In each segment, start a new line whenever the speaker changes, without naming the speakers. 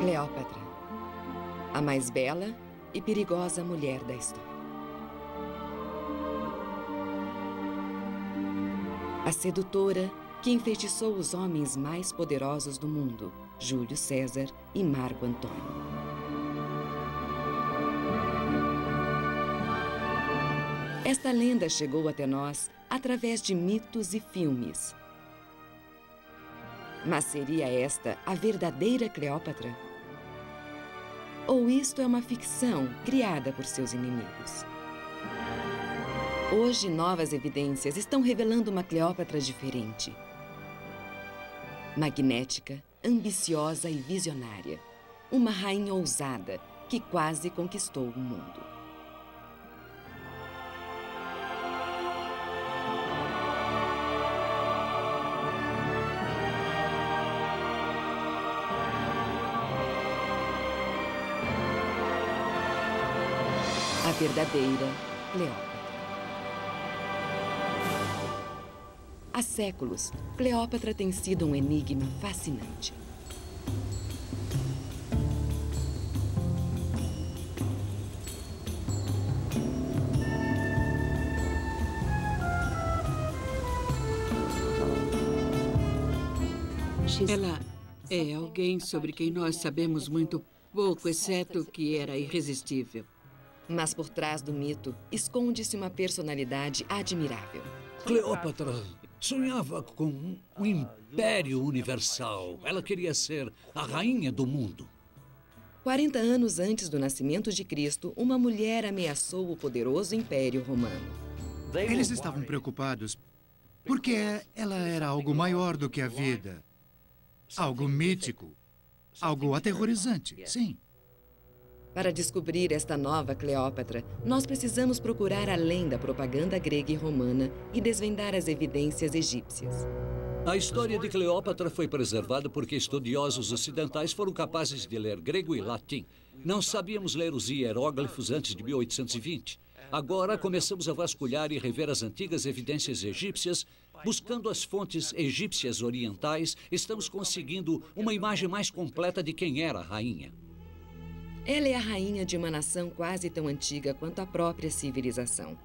Cleópatra, a mais bela e perigosa mulher da história. A sedutora que enfeitiçou os homens mais poderosos do mundo, Júlio César e Marco Antônio. Esta lenda chegou até nós através de mitos e filmes. Mas seria esta a verdadeira Cleópatra? Ou isto é uma ficção criada por seus inimigos? Hoje, novas evidências estão revelando uma Cleópatra diferente. Magnética, ambiciosa e visionária. Uma rainha ousada que quase conquistou o mundo. A verdadeira Cleópatra. Há séculos, Cleópatra tem sido um enigma fascinante.
Ela é alguém sobre quem nós sabemos muito pouco, exceto que era irresistível.
Mas por trás do mito, esconde-se uma personalidade admirável.
Cleópatra sonhava com um império universal. Ela queria ser a rainha do mundo.
40 anos antes do nascimento de Cristo, uma mulher ameaçou o poderoso Império Romano.
Eles estavam preocupados porque ela era algo maior do que a vida. Algo mítico. Algo aterrorizante, sim.
Para descobrir esta nova Cleópatra, nós precisamos procurar além da propaganda grega e romana e desvendar as evidências egípcias.
A história de Cleópatra foi preservada porque estudiosos ocidentais foram capazes de ler grego e latim. Não sabíamos ler os hieróglifos antes de 1820. Agora começamos a vasculhar e rever as antigas evidências egípcias. Buscando as fontes egípcias orientais, estamos conseguindo uma imagem mais completa de quem era a rainha.
Ela é a rainha de uma nação quase tão antiga quanto a própria civilização.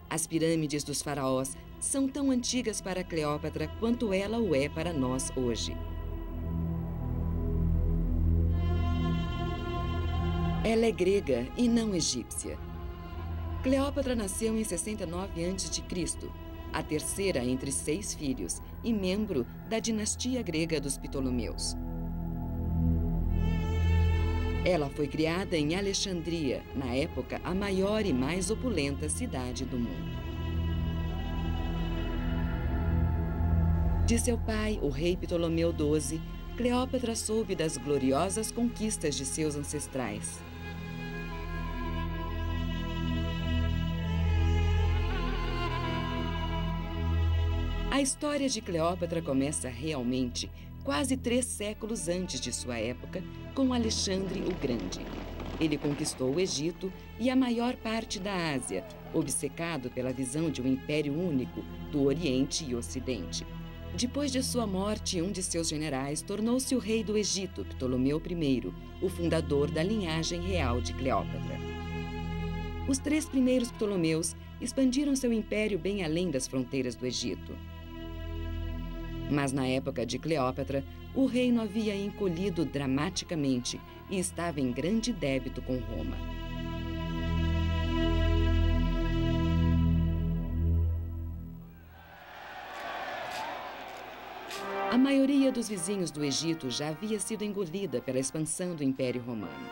As pirâmides dos faraós são tão antigas para Cleópatra quanto ela o é para nós hoje. Ela é grega e não egípcia. Cleópatra nasceu em 69 a.C., a terceira entre 6 filhos e membro da dinastia grega dos Ptolomeus. Ela foi criada em Alexandria, na época a maior e mais opulenta cidade do mundo. De seu pai, o rei Ptolomeu XII, Cleópatra soube das gloriosas conquistas de seus ancestrais. A história de Cleópatra começa realmente quase 3 séculos antes de sua época, com Alexandre o Grande. Ele conquistou o Egito e a maior parte da Ásia, obcecado pela visão de um império único do Oriente e Ocidente. Depois de sua morte, um de seus generais tornou-se o rei do Egito, Ptolomeu I, o fundador da linhagem real de Cleópatra. Os 3 primeiros Ptolomeus expandiram seu império bem além das fronteiras do Egito. Mas na época de Cleópatra, o reino havia encolhido dramaticamente e estava em grande débito com Roma. A maioria dos vizinhos do Egito já havia sido engolida pela expansão do Império Romano.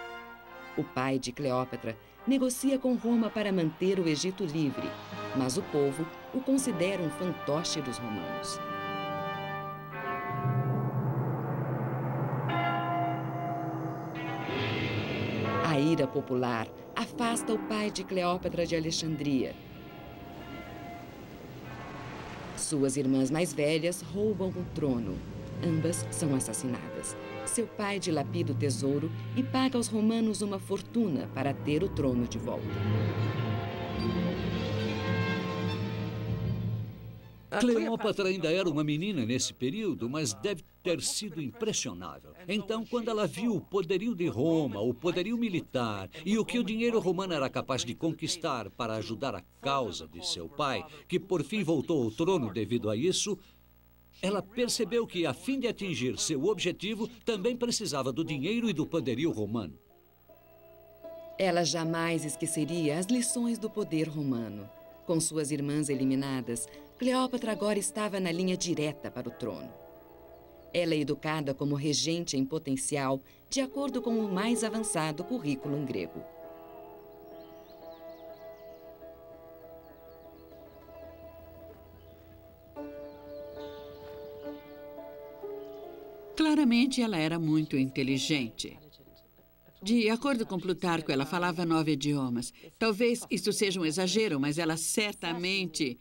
O pai de Cleópatra negocia com Roma para manter o Egito livre, mas o povo o considera um fantoche dos romanos. A ira popular afasta o pai de Cleópatra de Alexandria. Suas irmãs mais velhas roubam o trono. Ambas são assassinadas. Seu pai dilapida o tesouro e paga aos romanos uma fortuna para ter o trono de volta.
Cleópatra ainda era uma menina nesse período, mas deve ter sido impressionável. Então, quando ela viu o poderio de Roma, o poderio militar e o que o dinheiro romano era capaz de conquistar para ajudar a causa de seu pai, que por fim voltou ao trono devido a isso, ela percebeu que, a fim de atingir seu objetivo, também precisava do dinheiro e do poderio romano.
Ela jamais esqueceria as lições do poder romano. Com suas irmãs eliminadas, Cleópatra agora estava na linha direta para o trono. Ela é educada como regente em potencial, de acordo com o mais avançado currículo grego.
Claramente, ela era muito inteligente. De acordo com Plutarco, ela falava 9 idiomas. Talvez isso seja um exagero, mas ela certamente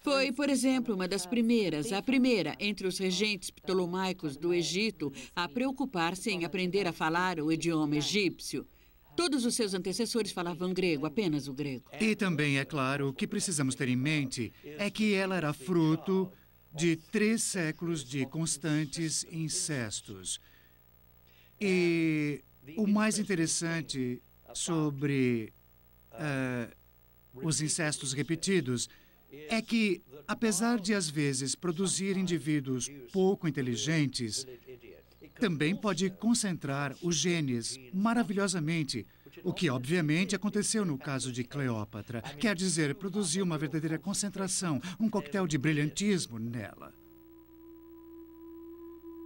foi, por exemplo, uma das primeiras, a primeira entre os regentes ptolomaicos do Egito a preocupar-se em aprender a falar o idioma egípcio. Todos os seus antecessores falavam grego, apenas o grego.
E também, é claro, o que precisamos ter em mente é que ela era fruto de 3 séculos de constantes incestos. E o mais interessante sobre os incestos repetidos é que, apesar de, às vezes, produzir indivíduos pouco inteligentes, também pode concentrar os genes maravilhosamente, o que, obviamente, aconteceu no caso de Cleópatra. Quer dizer, produziu uma verdadeira concentração, um coquetel de brilhantismo nela.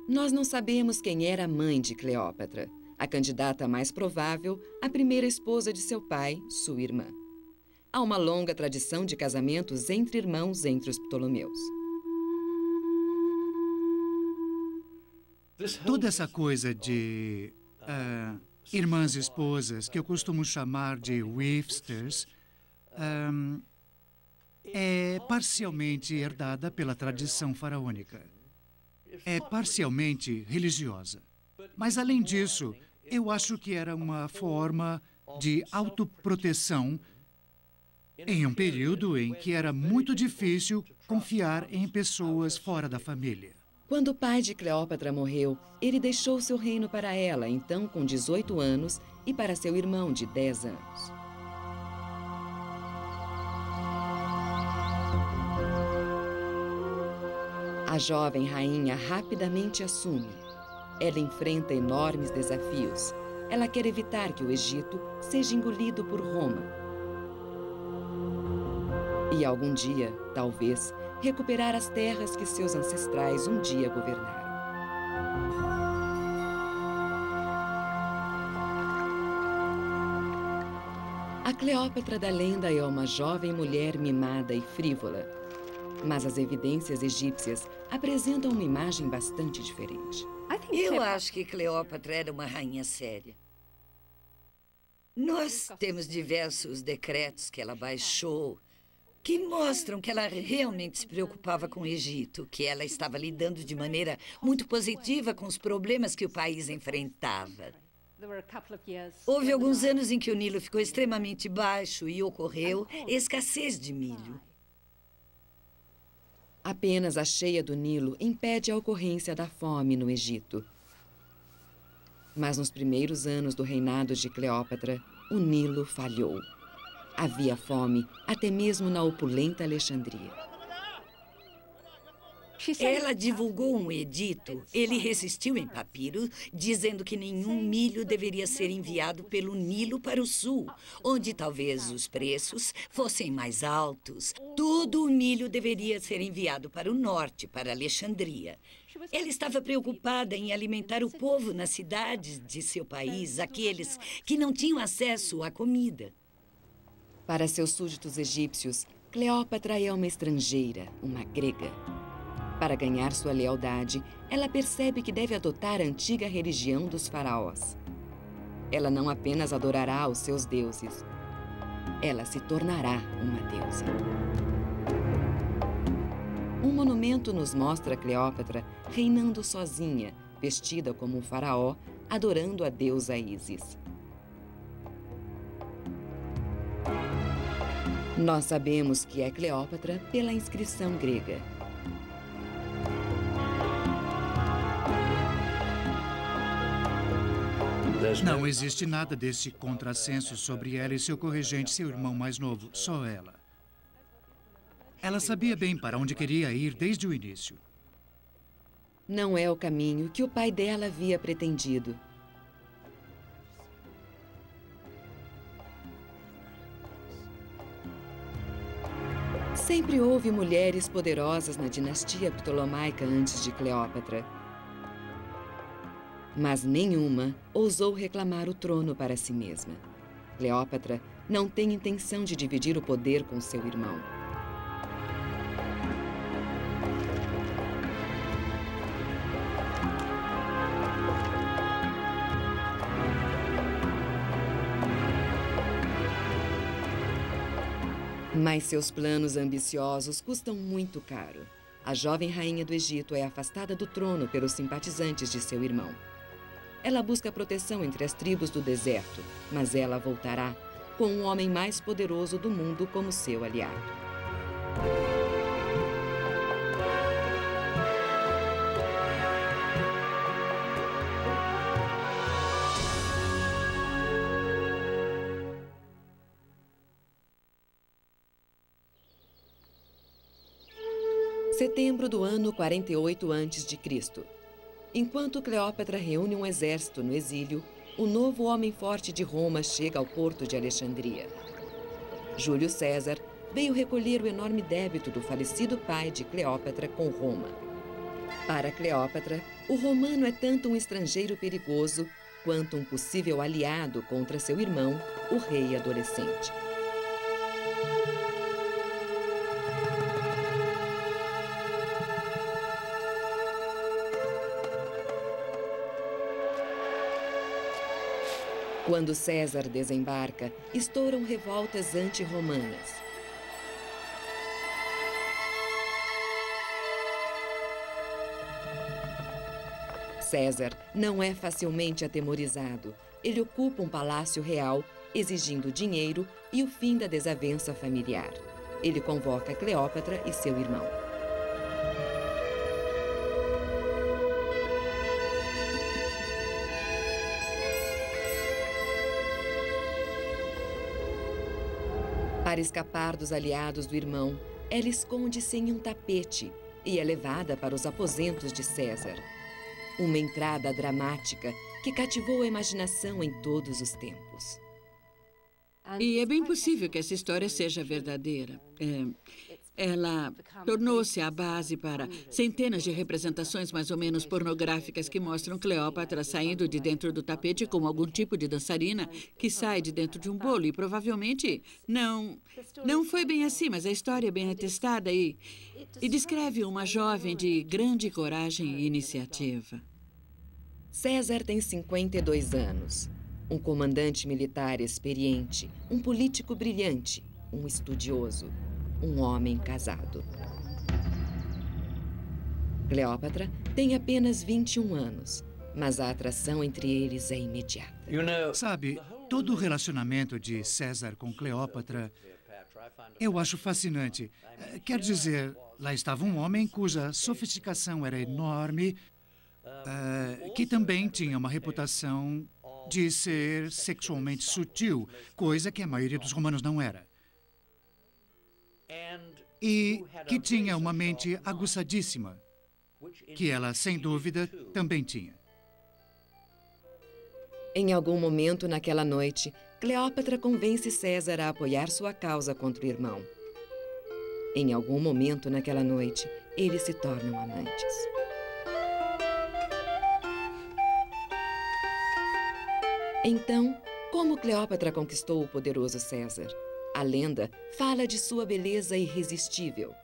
Nós não sabemos quem era a mãe de Cleópatra. A candidata mais provável, a primeira esposa de seu pai, sua irmã. Há uma longa tradição de casamentos entre irmãos entre os Ptolomeus.
Toda essa coisa de irmãs e esposas, que eu costumo chamar de wifsters, é parcialmente herdada pela tradição faraônica. É parcialmente religiosa. Mas, além disso, eu acho que era uma forma de autoproteção em um período em que era muito difícil confiar em pessoas fora da família.
Quando o pai de Cleópatra morreu, ele deixou seu reino para ela, então com 18 anos, e para seu irmão de 10 anos. A jovem rainha rapidamente assume. Ela enfrenta enormes desafios. Ela quer evitar que o Egito seja engolido por Roma. E algum dia, talvez, recuperar as terras que seus ancestrais um dia governaram. A Cleópatra da lenda é uma jovem mulher mimada e frívola, mas as evidências egípcias apresentam uma imagem bastante diferente.
Eu acho que Cleópatra era uma rainha séria. Nós temos diversos decretos que ela baixou que mostram que ela realmente se preocupava com o Egito, que ela estava lidando de maneira muito positiva com os problemas que o país enfrentava. Houve alguns anos em que o Nilo ficou extremamente baixo e ocorreu escassez de milho.
Apenas a cheia do Nilo impede a ocorrência da fome no Egito. Mas nos primeiros anos do reinado de Cleópatra, o Nilo falhou. Havia fome até mesmo na opulenta Alexandria.
Ela divulgou um edito, ele resistiu em papiro, dizendo que nenhum milho deveria ser enviado pelo Nilo para o sul, onde talvez os preços fossem mais altos. Todo o milho deveria ser enviado para o norte, para Alexandria. Ela estava preocupada em alimentar o povo nas cidades de seu país, aqueles que não tinham acesso à comida.
Para seus súditos egípcios, Cleópatra é uma estrangeira, uma grega. Para ganhar sua lealdade, ela percebe que deve adotar a antiga religião dos faraós. Ela não apenas adorará os seus deuses, ela se tornará uma deusa. Um monumento nos mostra Cleópatra reinando sozinha, vestida como um faraó, adorando a deusa Ísis. Nós sabemos que é Cleópatra pela inscrição grega.
Não existe nada desse contrassenso sobre ela e seu corregente, seu irmão mais novo, só ela. Ela sabia bem para onde queria ir desde o início.
Não é o caminho que o pai dela havia pretendido. Sempre houve mulheres poderosas na dinastia ptolomaica antes de Cleópatra. Mas nenhuma ousou reclamar o trono para si mesma. Cleópatra não tem intenção de dividir o poder com seu irmão. Mas seus planos ambiciosos custam muito caro. A jovem rainha do Egito é afastada do trono pelos simpatizantes de seu irmão. Ela busca proteção entre as tribos do deserto, mas ela voltará com o homem mais poderoso do mundo como seu aliado. Setembro do ano 48 a.C. Enquanto Cleópatra reúne um exército no exílio, o novo homem forte de Roma chega ao porto de Alexandria. Júlio César veio recolher o enorme débito do falecido pai de Cleópatra com Roma. Para Cleópatra, o romano é tanto um estrangeiro perigoso quanto um possível aliado contra seu irmão, o rei adolescente. Quando César desembarca, estouram revoltas anti-romanas. César não é facilmente atemorizado. Ele ocupa um palácio real, exigindo dinheiro e o fim da desavença familiar. Ele convoca Cleópatra e seu irmão. Para escapar dos aliados do irmão, ela esconde-se em um tapete e é levada para os aposentos de César. Uma entrada dramática que cativou a imaginação em todos os tempos.
E é bem possível que essa história seja verdadeira. Ela tornou-se a base para centenas de representações mais ou menos pornográficas que mostram Cleópatra saindo de dentro do tapete como algum tipo de dançarina que sai de dentro de um bolo. E provavelmente não foi bem assim, mas a história é bem atestada e descreve uma jovem de grande coragem e iniciativa.
César tem 52 anos. Um comandante militar experiente, um político brilhante, um estudioso. Um homem casado. Cleópatra tem apenas 21 anos, mas a atração entre eles é imediata.
Sabe, todo o relacionamento de César com Cleópatra eu acho fascinante. Quer dizer, lá estava um homem cuja sofisticação era enorme, que também tinha uma reputação de ser sexualmente sutil, coisa que a maioria dos romanos não era. E que tinha uma mente aguçadíssima, que ela, sem dúvida, também tinha.
Em algum momento naquela noite, Cleópatra convence César a apoiar sua causa contra o irmão. Em algum momento naquela noite, eles se tornam amantes. Então, como Cleópatra conquistou o poderoso César? A lenda fala de sua beleza irresistível.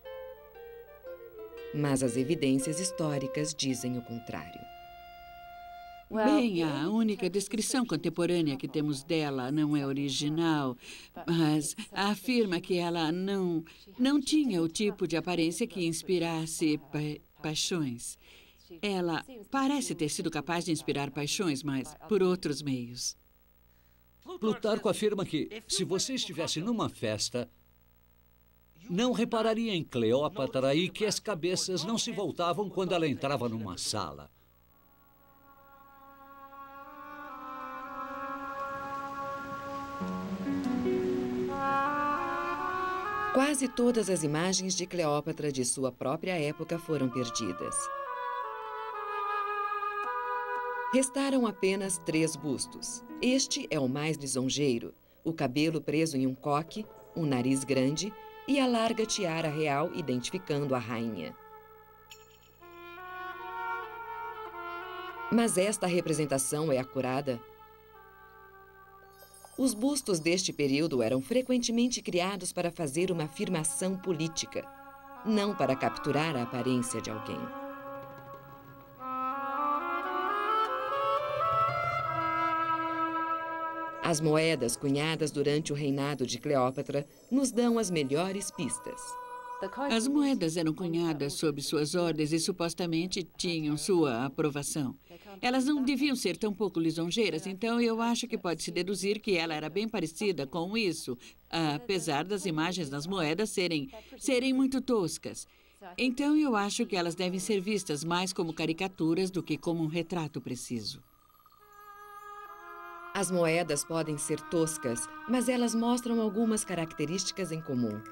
Mas as evidências históricas dizem o contrário.
Bem, a única descrição contemporânea que temos dela não é original, mas afirma que ela não tinha o tipo de aparência que inspirasse paixões. Ela parece ter sido capaz de inspirar paixões, mas por outros meios.
Plutarco afirma que, se você estivesse numa festa, não repararia em Cleópatra e que as cabeças não se voltavam quando ela entrava numa sala.
Quase todas as imagens de Cleópatra de sua própria época foram perdidas. Restaram apenas 3 bustos. Este é o mais lisonjeiro, o cabelo preso em um coque, um nariz grande e a larga tiara real identificando a rainha. Mas esta representação é acurada? Os bustos deste período eram frequentemente criados para fazer uma afirmação política, não para capturar a aparência de alguém. As moedas cunhadas durante o reinado de Cleópatra nos dão as melhores pistas.
As moedas eram cunhadas sob suas ordens e supostamente tinham sua aprovação. Elas não deviam ser tão pouco lisonjeiras, então eu acho que pode-se deduzir que ela era bem parecida com isso, apesar das imagens das moedas serem muito toscas. Então eu acho que elas devem ser vistas mais como caricaturas do que como um retrato preciso.
As moedas podem ser toscas, mas elas mostram algumas características em comum.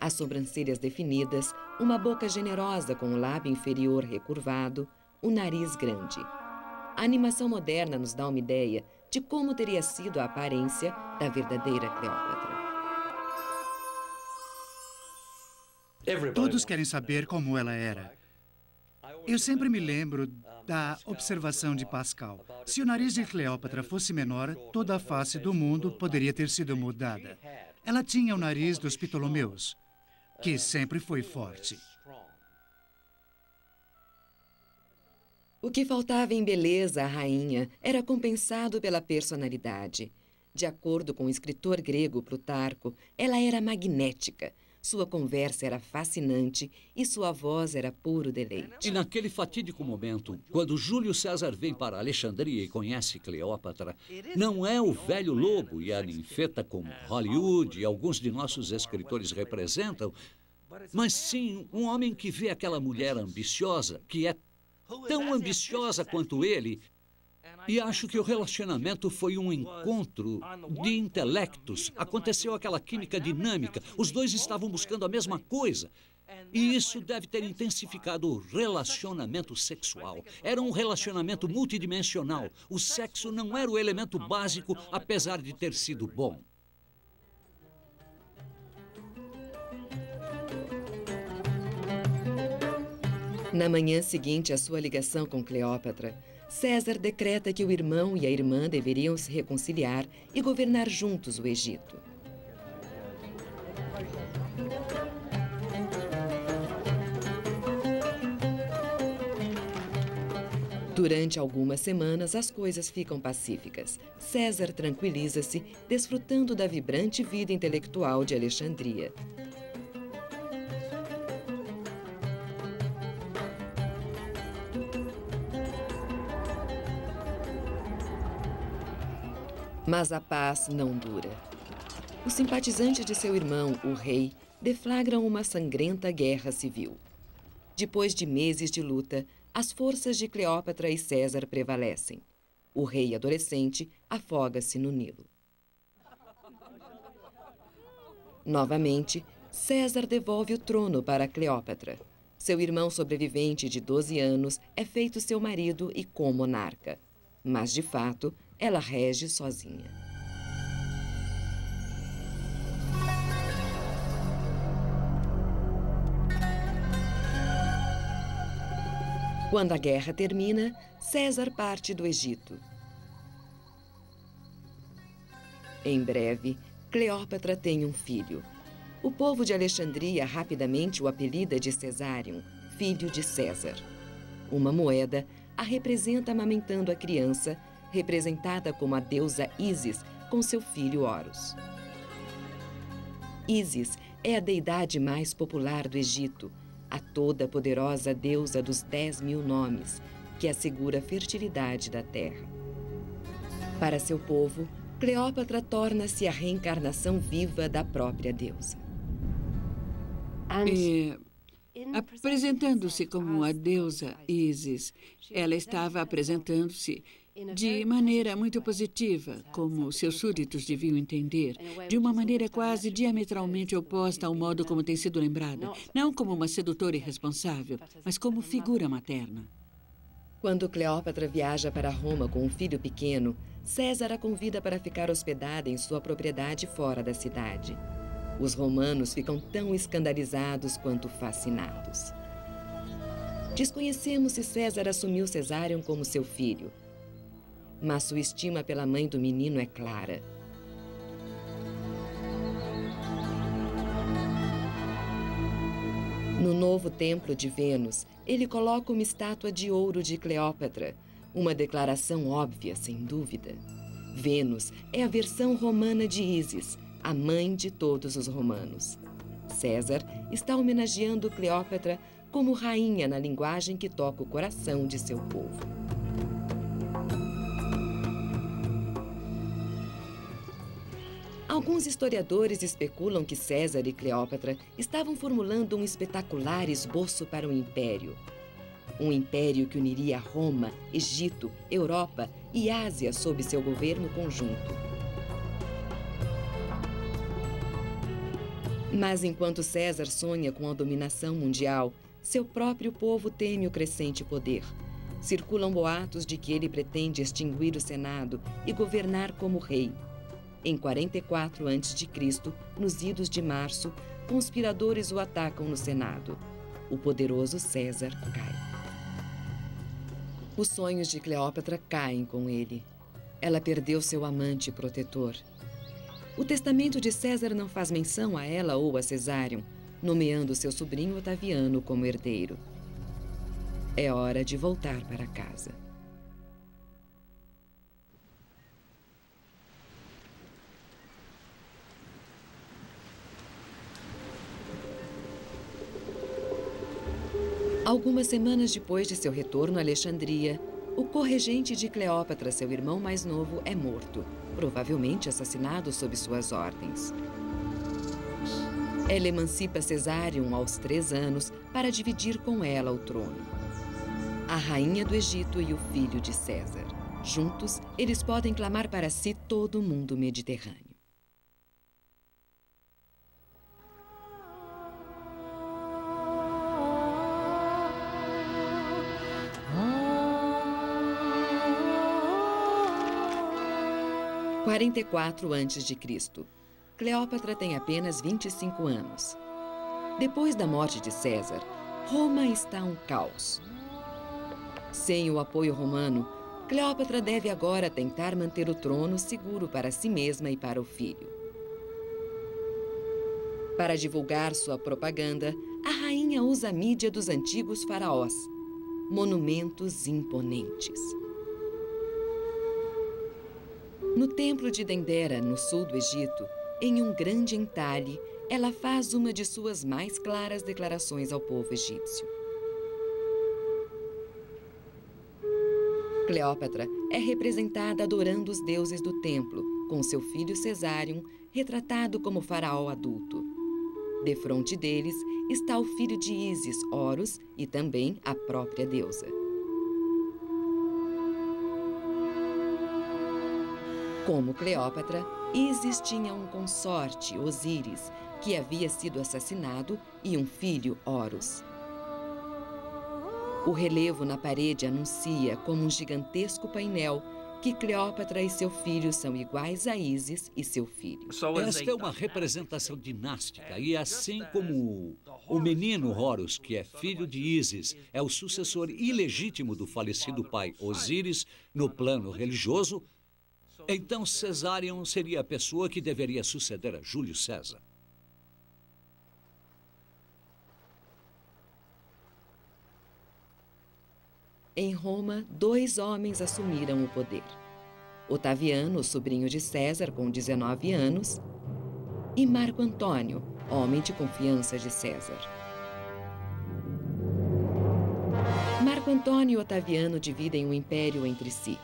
As sobrancelhas definidas, uma boca generosa com o lábio inferior recurvado, o nariz grande. A animação moderna nos dá uma ideia de como teria sido a aparência da verdadeira Cleópatra.
Todos querem saber como ela era. Eu sempre me lembro da observação de Pascal. Se o nariz de Cleópatra fosse menor, toda a face do mundo poderia ter sido mudada. Ela tinha o nariz dos Ptolomeus, que sempre foi forte.
O que faltava em beleza à rainha era compensado pela personalidade. De acordo com o escritor grego Plutarco, ela era magnética. Sua conversa era fascinante e sua voz era puro deleite.
E naquele fatídico momento, quando Júlio César vem para Alexandria e conhece Cleópatra, não é o velho lobo e a ninfeta como Hollywood e alguns de nossos escritores representam, mas sim um homem que vê aquela mulher ambiciosa, que é tão ambiciosa quanto ele. E acho que o relacionamento foi um encontro de intelectos. Aconteceu aquela química dinâmica. Os dois estavam buscando a mesma coisa. E isso deve ter intensificado o relacionamento sexual. Era um relacionamento multidimensional. O sexo não era o elemento básico, apesar de ter sido bom.
Na manhã seguinte à sua ligação com Cleópatra, César decreta que o irmão e a irmã deveriam se reconciliar e governar juntos o Egito. Durante algumas semanas, as coisas ficam pacíficas. César tranquiliza-se, desfrutando da vibrante vida intelectual de Alexandria. Mas a paz não dura. Os simpatizantes de seu irmão, o rei, deflagram uma sangrenta guerra civil. Depois de meses de luta, as forças de Cleópatra e César prevalecem. O rei adolescente afoga-se no Nilo. Novamente, César devolve o trono para Cleópatra. Seu irmão sobrevivente de 12 anos é feito seu marido e co-monarca. Mas, de fato, ela rege sozinha. Quando a guerra termina, César parte do Egito. Em breve, Cleópatra tem um filho. O povo de Alexandria rapidamente o apelida de Cesário, filho de César. Uma moeda a representa amamentando a criança, representada como a deusa Ísis com seu filho Horus. Ísis é a deidade mais popular do Egito, a toda poderosa deusa dos 10.000 nomes, que assegura a fertilidade da terra. Para seu povo, Cleópatra torna-se a reencarnação viva da própria deusa.
Apresentando-se como a deusa Ísis, ela estava apresentando-se de maneira muito positiva, como seus súditos deviam entender, de uma maneira quase diametralmente oposta ao modo como tem sido lembrada, não como uma sedutora irresponsável, mas como figura materna.
Quando Cleópatra viaja para Roma com um filho pequeno, César a convida para ficar hospedada em sua propriedade fora da cidade. Os romanos ficam tão escandalizados quanto fascinados. Desconhecemos se César assumiu Cesário como seu filho, mas sua estima pela mãe do menino é clara. No novo templo de Vênus, ele coloca uma estátua de ouro de Cleópatra, uma declaração óbvia, sem dúvida. Vênus é a versão romana de Ísis, a mãe de todos os romanos. César está homenageando Cleópatra como rainha na linguagem que toca o coração de seu povo. Alguns historiadores especulam que César e Cleópatra estavam formulando um espetacular esboço para um império. Um império que uniria Roma, Egito, Europa e Ásia sob seu governo conjunto. Mas enquanto César sonha com a dominação mundial, seu próprio povo teme o crescente poder. Circulam boatos de que ele pretende extinguir o Senado e governar como rei. Em 44 a.C., nos idos de março, conspiradores o atacam no Senado. O poderoso César cai. Os sonhos de Cleópatra caem com ele. Ela perdeu seu amante e protetor. O testamento de César não faz menção a ela ou a Cesário, nomeando seu sobrinho Otaviano como herdeiro. É hora de voltar para casa. Algumas semanas depois de seu retorno a Alexandria, o corregente de Cleópatra, seu irmão mais novo, é morto, provavelmente assassinado sob suas ordens. Ela emancipa Cesário aos 3 anos para dividir com ela o trono. A rainha do Egito e o filho de César. Juntos, eles podem clamar para si todo o mundo mediterrâneo. Em 44 a.C., Cleópatra tem apenas 25 anos. Depois da morte de César, Roma está um caos. Sem o apoio romano, Cleópatra deve agora tentar manter o trono seguro para si mesma e para o filho. Para divulgar sua propaganda, a rainha usa a mídia dos antigos faraós, monumentos imponentes. No templo de Dendera, no sul do Egito, em um grande entalhe, ela faz uma de suas mais claras declarações ao povo egípcio. Cleópatra é representada adorando os deuses do templo, com seu filho Cesário, retratado como faraó adulto. Defronte deles está o filho de Ísis, Horus, e também a própria deusa. Como Cleópatra, Ísis tinha um consorte, Osíris, que havia sido assassinado, e um filho, Horus. O relevo na parede anuncia, como um gigantesco painel, que Cleópatra e seu filho são iguais a Ísis e seu filho.
Esta é uma representação dinástica, e assim como o menino Horus, que é filho de Ísis, é o sucessor ilegítimo do falecido pai Osíris no plano religioso, então Cesário seria a pessoa que deveria suceder a Júlio César.
Em Roma, 2 homens assumiram o poder. Otaviano, sobrinho de César, com 19 anos, e Marco Antônio, homem de confiança de César. Marco Antônio e Otaviano dividem o império entre si.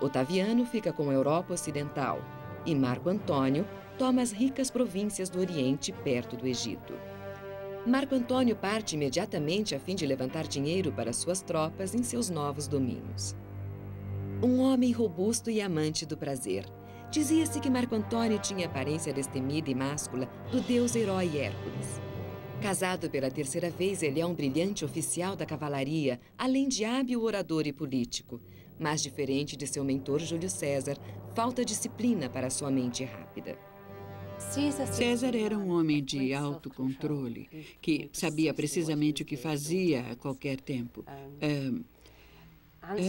Otaviano fica com a Europa Ocidental e Marco Antônio toma as ricas províncias do Oriente perto do Egito. Marco Antônio parte imediatamente a fim de levantar dinheiro para suas tropas em seus novos domínios. um homem robusto e amante do prazer. Dizia-se que Marco Antônio tinha a aparência destemida e máscula do deus herói Hércules. Casado pela terceira vez, ele é um brilhante oficial da cavalaria, além de hábil orador e político. Mas, diferente de seu mentor Júlio César, falta disciplina para sua mente rápida.
César era um homem de autocontrole, que sabia precisamente o que fazia a qualquer tempo.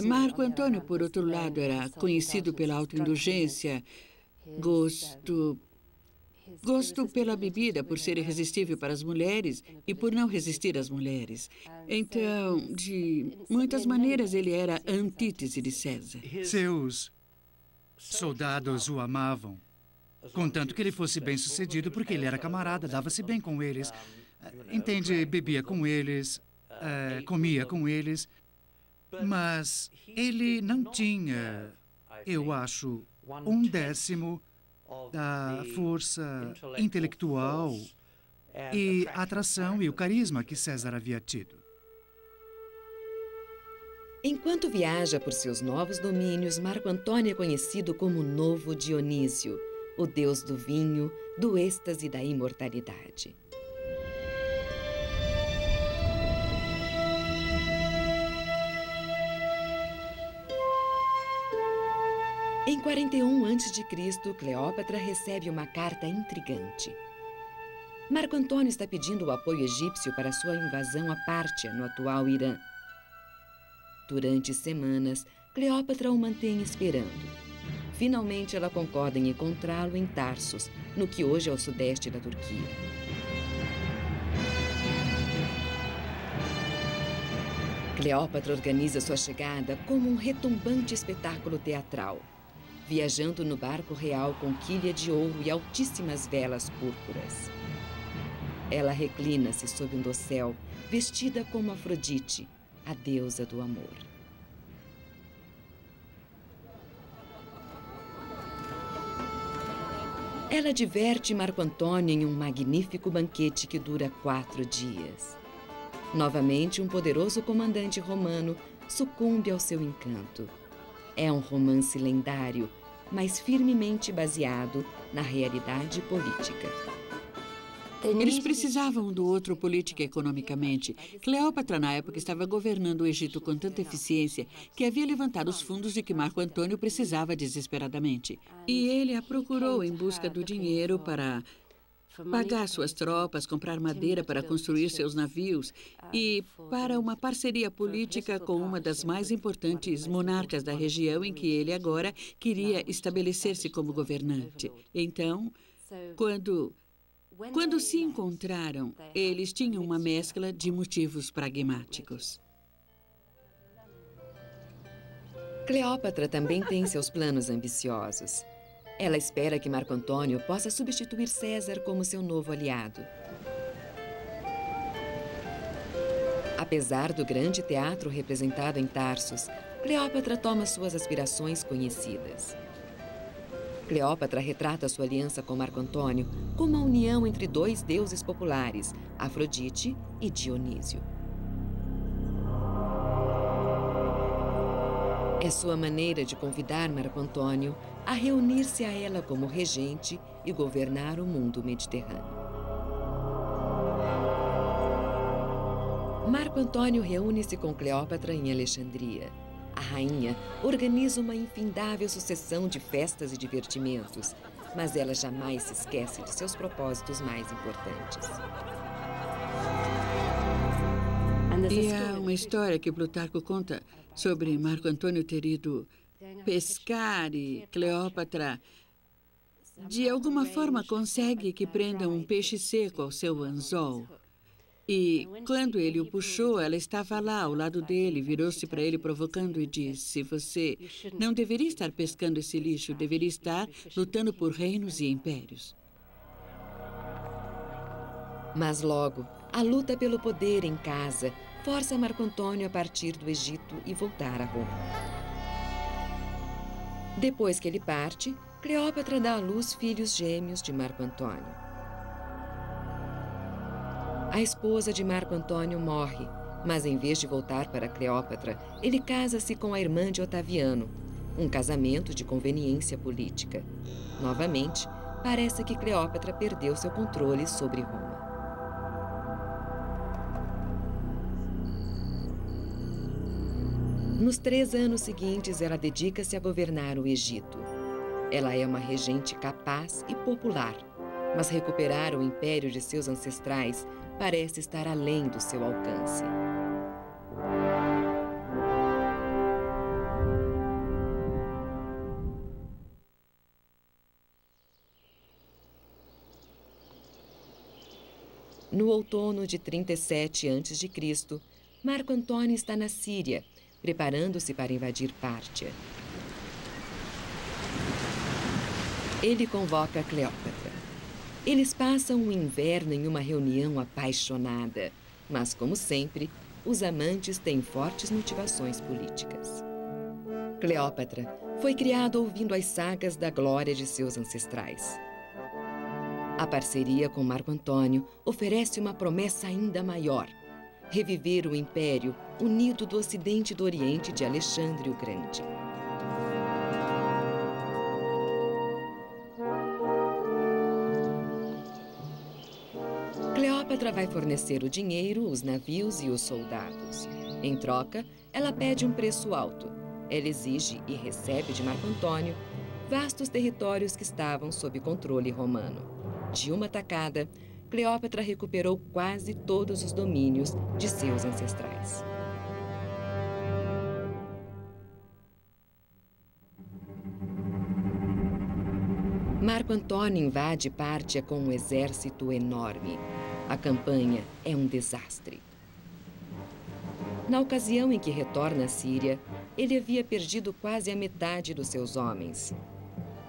Marco Antônio, por outro lado, era conhecido pela autoindulgência, gosto pela bebida, por ser irresistível para as mulheres e por não resistir às mulheres. Então, de muitas maneiras, ele era a antítese de César.
Seus soldados o amavam, contanto que ele fosse bem-sucedido, porque ele era camarada, dava-se bem com eles. Entende, bebia com eles, comia com eles, mas ele não tinha, eu acho, 1/10 da força intelectual e a atração e o carisma que César havia tido.
Enquanto viaja por seus novos domínios, Marco Antônio é conhecido como Novo Dionísio, o deus do vinho, do êxtase e da imortalidade. Em 41 a.C., Cleópatra recebe uma carta intrigante. Marco Antônio está pedindo o apoio egípcio para sua invasão a Pártia, no atual Irã. Durante semanas, Cleópatra o mantém esperando. Finalmente, ela concorda em encontrá-lo em Tarsos, no que hoje é o sudeste da Turquia. Cleópatra organiza sua chegada como um retumbante espetáculo teatral, viajando no barco real com quilha de ouro e altíssimas velas púrpuras. Ela reclina-se sob um dossel, vestida como Afrodite, a deusa do amor. Ela diverte Marco Antônio em um magnífico banquete que dura 4 dias. Novamente, um poderoso comandante romano sucumbe ao seu encanto. É um romance lendário, mas firmemente baseado na realidade política.
Eles precisavam um do outro política e economicamente. Cleópatra, na época, estava governando o Egito com tanta eficiência que havia levantado os fundos de que Marco Antônio precisava desesperadamente. E ele a procurou em busca do dinheiro para pagar suas tropas, comprar madeira para construir seus navios e para uma parceria política com uma das mais importantes monarcas da região em que ele agora queria estabelecer-se como governante. Então, quando se encontraram, eles tinham uma mescla de motivos pragmáticos.
Cleópatra também tem seus planos ambiciosos. Ela espera que Marco Antônio possa substituir César como seu novo aliado. Apesar do grande teatro representado em Tarsos, Cleópatra toma suas aspirações conhecidas. Cleópatra retrata sua aliança com Marco Antônio como a união entre 2 deuses populares, Afrodite e Dionísio. É sua maneira de convidar Marco Antônio a reunir-se a ela como regente e governar o mundo mediterrâneo. Marco Antônio reúne-se com Cleópatra em Alexandria. A rainha organiza uma infindável sucessão de festas e divertimentos, mas ela jamais se esquece de seus propósitos mais importantes.
E há uma história que Plutarco conta sobre Marco Antônio ter ido pescar e Cleópatra, de alguma forma, consegue que prendam um peixe seco ao seu anzol. E quando ele o puxou, ela estava lá, ao lado dele, virou-se para ele provocando e disse: "Você não deveria estar pescando esse lixo, deveria estar lutando por reinos e impérios."
Mas logo, a luta pelo poder em casa força Marco Antônio a partir do Egito e voltar a Roma. Depois que ele parte, Cleópatra dá à luz filhos gêmeos de Marco Antônio. A esposa de Marco Antônio morre, mas em vez de voltar para Cleópatra, ele casa-se com a irmã de Otaviano, um casamento de conveniência política. Novamente, parece que Cleópatra perdeu seu controle sobre Roma. Nos 3 anos seguintes, ela dedica-se a governar o Egito. Ela é uma regente capaz e popular, mas recuperar o império de seus ancestrais parece estar além do seu alcance. No outono de 37 a.C., Marco Antônio está na Síria, preparando-se para invadir Pártia. Ele convoca Cleópatra. Eles passam o inverno em uma reunião apaixonada, mas, como sempre, os amantes têm fortes motivações políticas. Cleópatra foi criada ouvindo as sagas da glória de seus ancestrais. A parceria com Marco Antônio oferece uma promessa ainda maior: reviver o Império Unido do Ocidente e do Oriente de Alexandre o Grande. Cleópatra vai fornecer o dinheiro, os navios e os soldados. Em troca, ela pede um preço alto. Ela exige e recebe de Marco Antônio vastos territórios que estavam sob controle romano. De uma tacada, Cleópatra recuperou quase todos os domínios de seus ancestrais. Marco Antônio invade Pártia com um exército enorme. A campanha é um desastre. Na ocasião em que retorna à Síria, ele havia perdido quase a metade dos seus homens.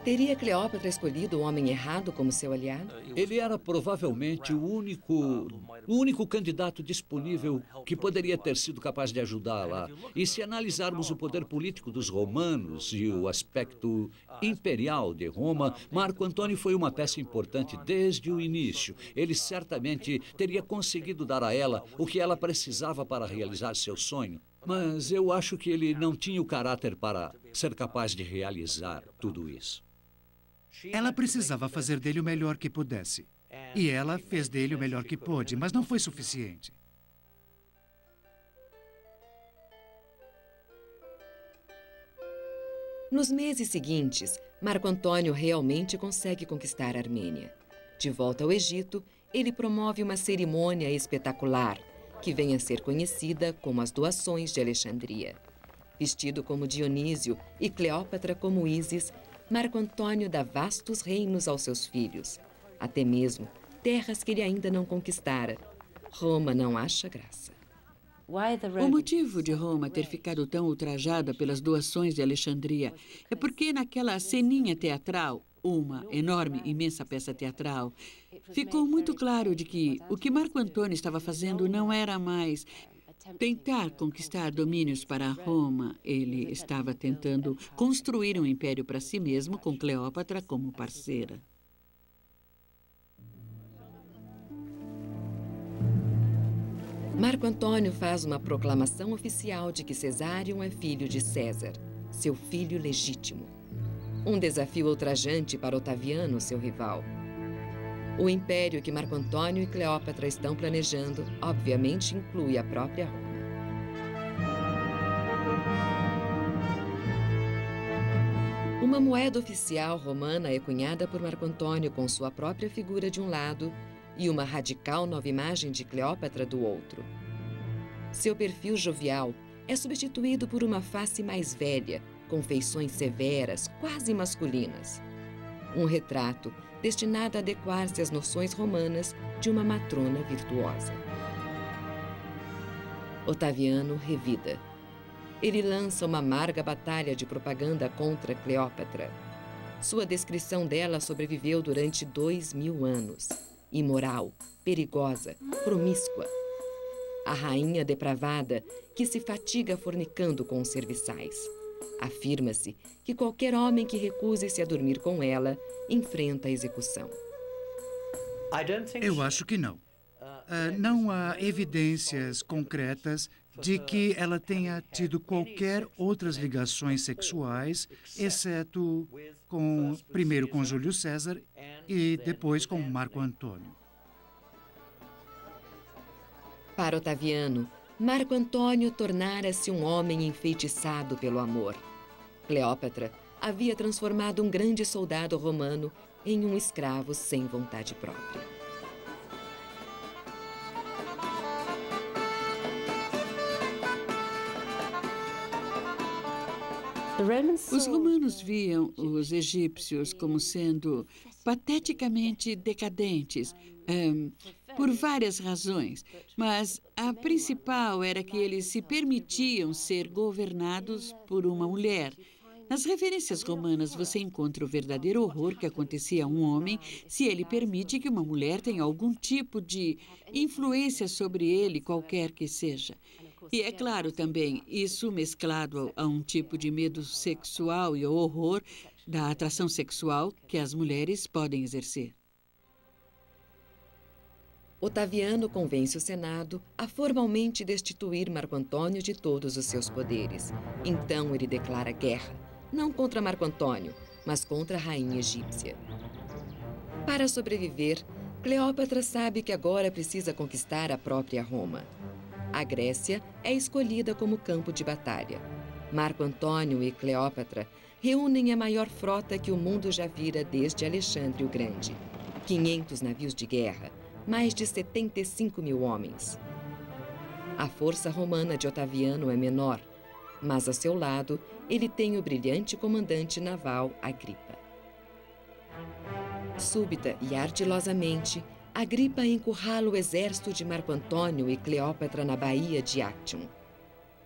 Teria Cleópatra escolhido o homem errado como seu aliado?
Ele era provavelmente o único candidato disponível que poderia ter sido capaz de ajudá-la. E se analisarmos o poder político dos romanos e o aspecto imperial de Roma, Marco Antônio foi uma peça importante desde o início. Ele certamente teria conseguido dar a ela o que ela precisava para realizar seu sonho. Mas eu acho que ele não tinha o caráter para ser capaz de realizar tudo isso.
Ela precisava fazer dele o melhor que pudesse. E ela fez dele o melhor que pôde, mas não foi suficiente.
Nos meses seguintes, Marco Antônio realmente consegue conquistar a Armênia. De volta ao Egito, ele promove uma cerimônia espetacular, que vem a ser conhecida como as Doações de Alexandria. Vestido como Dionísio e Cleópatra como Ísis, Marco Antônio dá vastos reinos aos seus filhos, até mesmo terras que ele ainda não conquistara. Roma não acha graça.
O motivo de Roma ter ficado tão ultrajada pelas doações de Alexandria é porque naquela ceninha teatral, uma enorme, imensa peça teatral, ficou muito claro de que o que Marco Antônio estava fazendo não era mais tentar conquistar domínios para Roma. Ele estava tentando construir um império para si mesmo, com Cleópatra como parceira.
Marco Antônio faz uma proclamação oficial de que Cesário é filho de César, seu filho legítimo. Um desafio ultrajante para Otaviano, seu rival. O império que Marco Antônio e Cleópatra estão planejando, obviamente, inclui a própria Roma. Uma moeda oficial romana é cunhada por Marco Antônio com sua própria figura de um lado e uma radical nova imagem de Cleópatra do outro. Seu perfil jovial é substituído por uma face mais velha, com feições severas, quase masculinas. Um retrato destinado a adequar-se às noções romanas de uma matrona virtuosa. Otaviano revida. Ele lança uma amarga batalha de propaganda contra Cleópatra. Sua descrição dela sobreviveu durante 2000 anos. Imoral, perigosa, promíscua. A rainha depravada que se fatiga fornicando com os serviçais. Afirma-se que qualquer homem que recuse-se a dormir com ela enfrenta a execução.
Eu acho que não. Não há evidências concretas de que ela tenha tido qualquer outras ligações sexuais, exceto primeiro com Júlio César e depois com Marco Antônio.
Para Otaviano, Marco Antônio tornara-se um homem enfeitiçado pelo amor. Cleópatra havia transformado um grande soldado romano em um escravo sem vontade própria.
Os romanos viam os egípcios como sendo pateticamente decadentes, por várias razões, mas a principal era que eles se permitiam ser governados por uma mulher. Nas referências romanas, você encontra o verdadeiro horror que acontecia a um homem se ele permite que uma mulher tenha algum tipo de influência sobre ele, qualquer que seja. E é claro também, isso mesclado a um tipo de medo sexual e o horror da atração sexual que as mulheres podem exercer.
Otaviano convence o Senado a formalmente destituir Marco Antônio de todos os seus poderes. Então ele declara guerra, não contra Marco Antônio, mas contra a rainha egípcia. Para sobreviver, Cleópatra sabe que agora precisa conquistar a própria Roma. A Grécia é escolhida como campo de batalha. Marco Antônio e Cleópatra reúnem a maior frota que o mundo já vira desde Alexandre o Grande. 500 navios de guerra, mais de 75 mil homens. A força romana de Otaviano é menor, mas a seu lado ele tem o brilhante comandante naval Agripa. Súbita e ardilosamente, Agripa encurrala o exército de Marco Antônio e Cleópatra na Baía de Actium.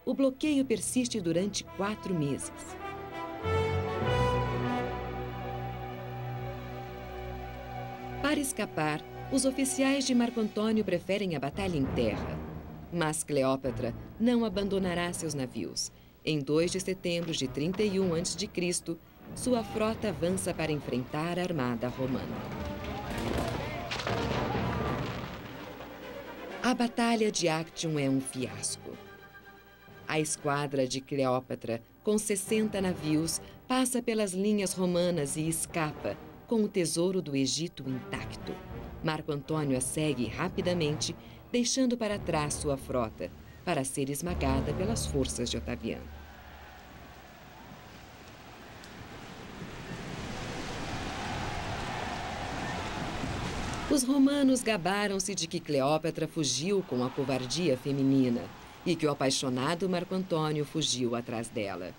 O bloqueio persiste durante 4 meses. Para escapar, os oficiais de Marco Antônio preferem a batalha em terra. Mas Cleópatra não abandonará seus navios. Em 2 de setembro de 31 a.C., sua frota avança para enfrentar a armada romana. A Batalha de Actium é um fiasco. A esquadra de Cleópatra, com 60 navios, passa pelas linhas romanas e escapa, com o tesouro do Egito intacto. Marco Antônio a segue rapidamente, deixando para trás sua frota, para ser esmagada pelas forças de Otaviano. Os romanos gabaram-se de que Cleópatra fugiu com a covardia feminina e que o apaixonado Marco Antônio fugiu atrás dela.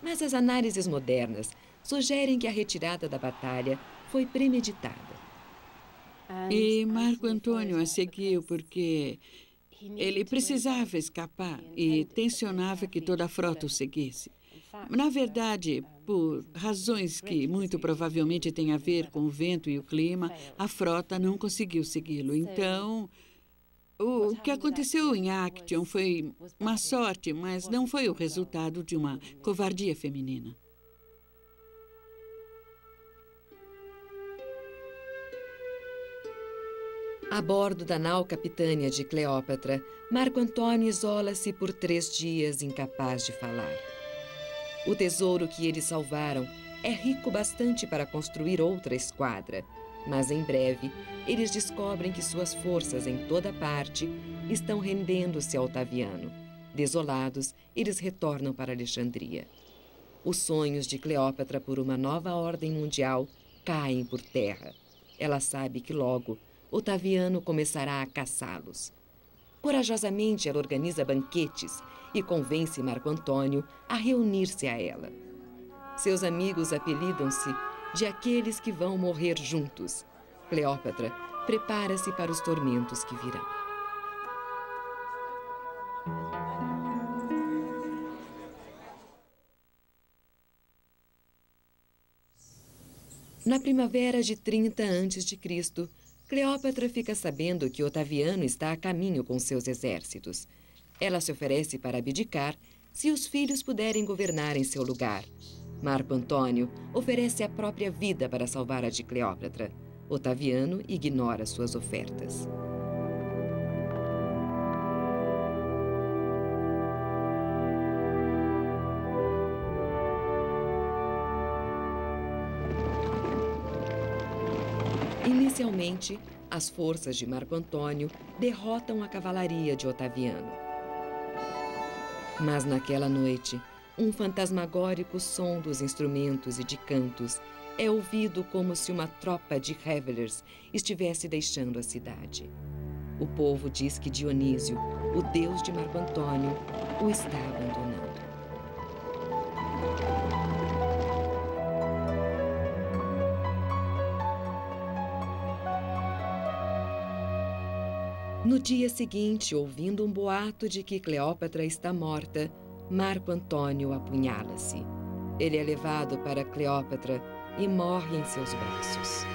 Mas as análises modernas sugerem que a retirada da batalha foi premeditada.
E Marco Antônio a seguiu porque ele precisava escapar e tensionava que toda a frota o seguisse. Na verdade, por razões que muito provavelmente têm a ver com o vento e o clima, a frota não conseguiu segui-lo. Então, o que aconteceu em Actium foi uma sorte, mas não foi o resultado de uma covardia feminina.
A bordo da nau capitânia de Cleópatra, Marco Antônio isola-se por 3 dias, incapaz de falar. O tesouro que eles salvaram é rico bastante para construir outra esquadra, mas em breve eles descobrem que suas forças em toda parte estão rendendo-se a Otaviano. Desolados, eles retornam para Alexandria. Os sonhos de Cleópatra por uma nova ordem mundial caem por terra. Ela sabe que logo Otaviano começará a caçá-los. Corajosamente, ela organiza banquetes e convence Marco Antônio a reunir-se a ela. Seus amigos apelidam-se de aqueles que vão morrer juntos. Cleópatra prepara-se para os tormentos que virão. Na primavera de 30 a.C., Cleópatra fica sabendo que Otaviano está a caminho com seus exércitos. Ela se oferece para abdicar se os filhos puderem governar em seu lugar. Marco Antônio oferece a própria vida para salvar a de Cleópatra. Otaviano ignora suas ofertas. Inicialmente, as forças de Marco Antônio derrotam a cavalaria de Otaviano. Mas naquela noite, um fantasmagórico som dos instrumentos e de cantos é ouvido como se uma tropa de revelers estivesse deixando a cidade. O povo diz que Dionísio, o deus de Marco Antônio, o está abandonando. No dia seguinte, ouvindo um boato de que Cleópatra está morta, Marco Antônio apunhala-se. Ele é levado para Cleópatra e morre em seus braços.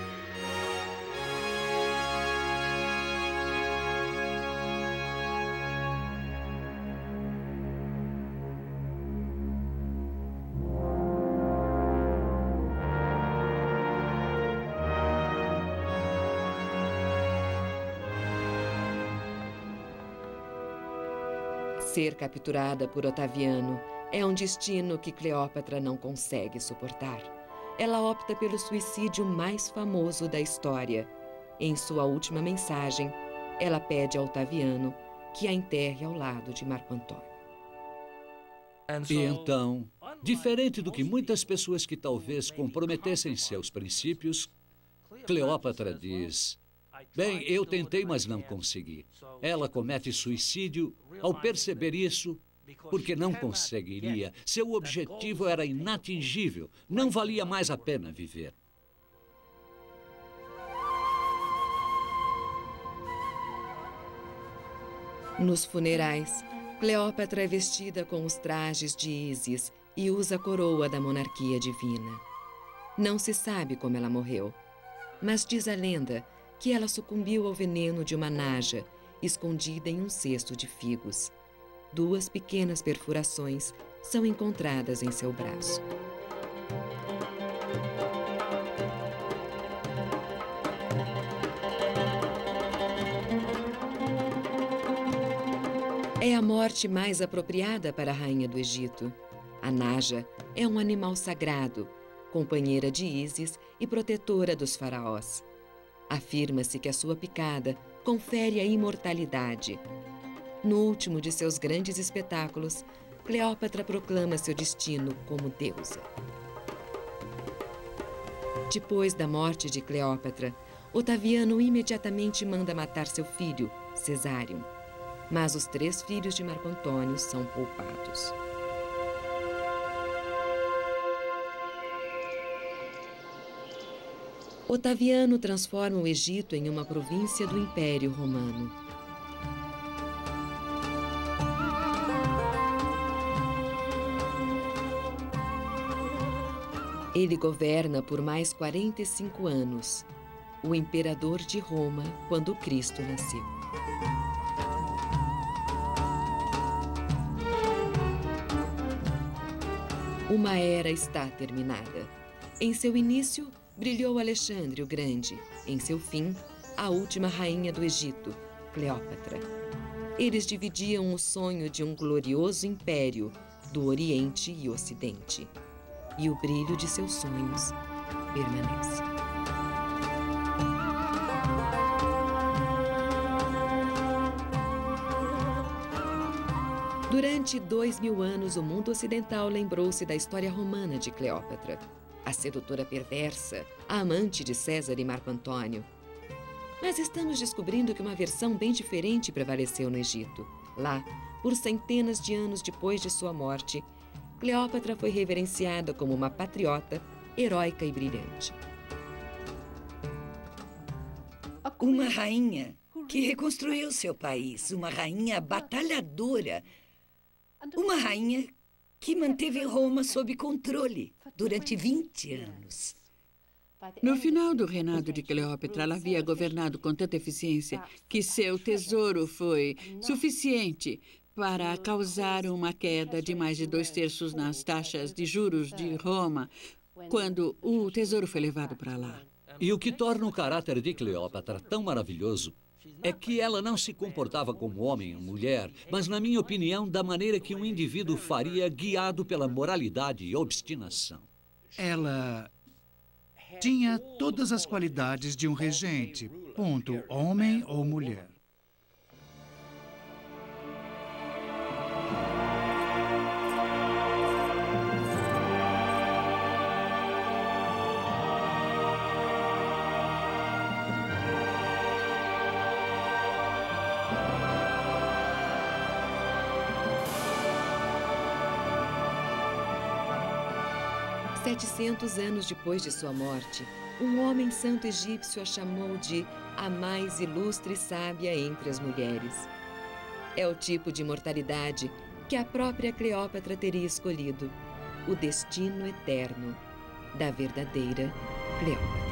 Ser capturada por Otaviano é um destino que Cleópatra não consegue suportar. Ela opta pelo suicídio mais famoso da história. Em sua última mensagem, ela pede a Otaviano que a enterre ao lado de Marco Antônio.
E então, diferente do que muitas pessoas que talvez comprometessem seus princípios, Cleópatra diz: bem, eu tentei, mas não consegui. Ela comete suicídio ao perceber isso, porque não conseguiria. Seu objetivo era inatingível. Não valia mais a pena viver.
Nos funerais, Cleópatra é vestida com os trajes de Ísis e usa a coroa da monarquia divina. Não se sabe como ela morreu, mas diz a lenda que ela sucumbiu ao veneno de uma naja escondida em um cesto de figos. 2 pequenas perfurações são encontradas em seu braço. É a morte mais apropriada para a rainha do Egito. A naja é um animal sagrado, companheira de Ísis e protetora dos faraós. Afirma-se que a sua picada confere a imortalidade. No último de seus grandes espetáculos, Cleópatra proclama seu destino como deusa. Depois da morte de Cleópatra, Otaviano imediatamente manda matar seu filho, Cesário. Mas os 3 filhos de Marco Antônio são poupados. Otaviano transforma o Egito em uma província do Império Romano. Ele governa por mais 45 anos, o imperador de Roma quando Cristo nasceu. Uma era está terminada. Em seu início, brilhou Alexandre o Grande. Em seu fim, a última rainha do Egito, Cleópatra. Eles dividiam o sonho de um glorioso império do Oriente e Ocidente. E o brilho de seus sonhos permanece. Durante 2000 anos, o mundo ocidental lembrou-se da história romana de Cleópatra, a sedutora perversa, a amante de César e Marco Antônio. Mas estamos descobrindo que uma versão bem diferente prevaleceu no Egito. Lá, por centenas de anos depois de sua morte, Cleópatra foi reverenciada como uma patriota, heróica e brilhante.
Uma rainha que reconstruiu seu país, uma rainha batalhadora, uma rainha que manteve Roma sob controle durante 20 anos.
No final do reinado de Cleópatra, ela havia governado com tanta eficiência que seu tesouro foi suficiente para causar uma queda de mais de 2/3 nas taxas de juros de Roma, quando o tesouro foi levado para lá.
E o que torna o caráter de Cleópatra tão maravilhoso é que ela não se comportava como homem ou mulher, mas, na minha opinião, da maneira que um indivíduo faria guiado pela moralidade e obstinação.
Ela Tinha todas as qualidades de um regente, ponto, homem ou mulher.
Setecentos anos depois de sua morte, um homem santo egípcio a chamou de a mais ilustre e sábia entre as mulheres. É o tipo de imortalidade que a própria Cleópatra teria escolhido, o destino eterno da verdadeira Cleópatra.